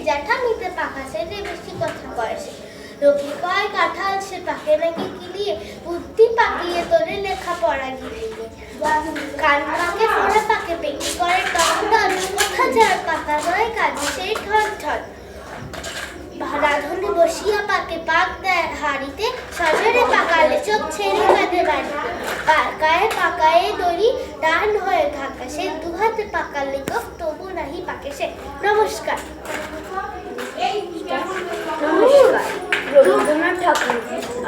জ্যাঠামিতে পাকা সেটে বেশি কথা কয় সে। রকি কয় কাঁঠাল সে পাকে নাকি কিলিয়ে, বুদ্ধি পাকিয়ে তোরে লেখা পড়া গিলিয়ে। কান পাকে ফোড়া পাকে পেকি করে টন টন, কথা যার পাকা নয় কাজে সেই ঠন ঠন। রাঁধুনি বসিয়া পাকে পাক দেয় হাড়িতে, সজরে পাকালে চোখ ছেড়ে কাঁদে বাড়িতে। পাকায় পাকায়ে দড়ি ডান হয়ে থাকা সে, দুহাতে পাকালে কফ তবু নাহি পাকে সে। নমস্কার। নমস্কার। রবীন্দ্রনাথ ঠাকুর।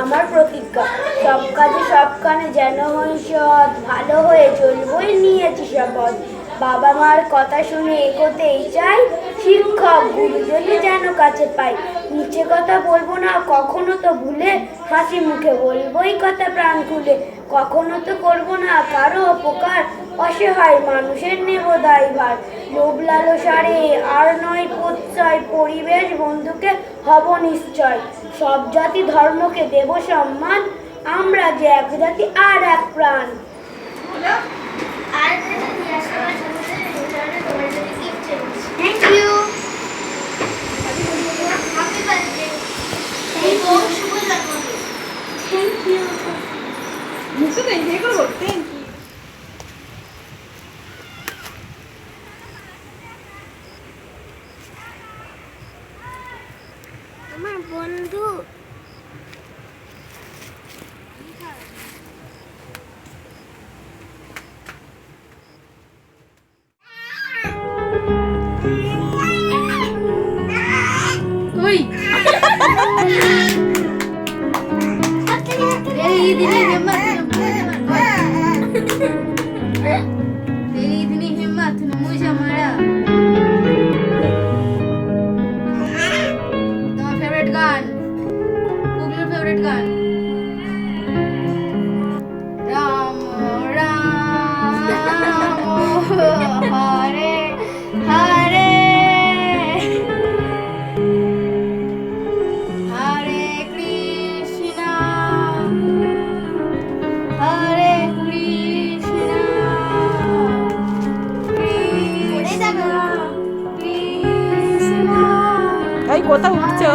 আমার প্রতিজ্ঞা, সব কাজে সব কানে যেন হই সৎ, ভালো হয়ে চলবই নিয়েছি শপথ। বাবা মার কথা শুনে এগোতেই চাই, শিক্ষক গুরুজনই যেন কাছে পাই। নিচে কথা বলবো না কখনো তো ভুলে, হাসি মুখে বলবোই কথা প্রাণ খুলে। কখনো তো করবো না কারো উপকার, অসহায় মানুষের নেব দায়ভার। লোভ লালসারে আর নয় প্রত্যয়, পরিবেশ বন্ধুকে হব নিশ্চয়। সব জাতি ধর্মকে দেব সম্মান, আমরা যে এক জাতি আর এক প্রাণ। Thank you. Happy birthday. Thank you. শুভ জন্মদিন। Thank you. মুখে তো এই করবো। Thank you. আমার বন্ধু ওই এই দিনে হিম্মত মুঝে মারা। তোমার ফেভারিট গান, গুগলের ফেভারিট গান? রাম রাম হরে হরে হরে কৃষ্ণ হরে কৃষ্ণ কৃষ্ণ কৃষ্ণ। এই কোথাও উঠছো?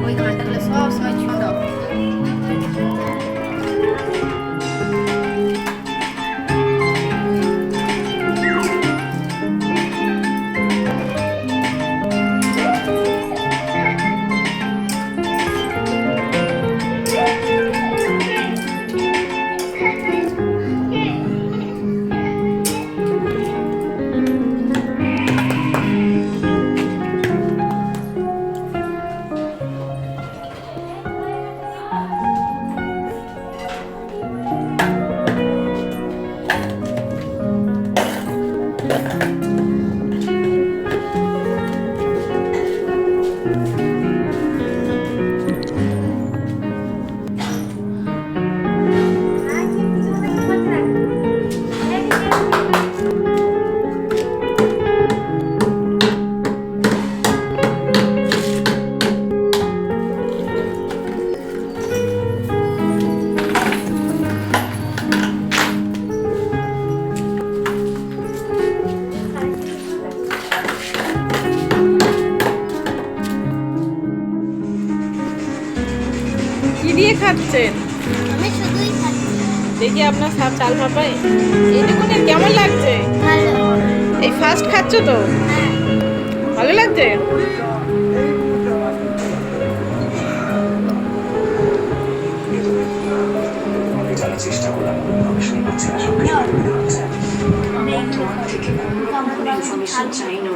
ওই গানটাগুলো সব সময় শুনতাম। কি দিয়ে খাচ্ছেন? আমি শুধুই খাচ্ছি। দেখি আপনার সব চাল পাপাই এইটুকুনে কেমন লাগছে? ভালো। এই ফার্স্ট খাচ্ছ তো? হ্যাঁ। ভালো লাগছে? চেষ্টা করলাম ইনফরমেশন পাচ্ছি না, সবকিছু থেকে কোনো ইনফরমেশন চাই না।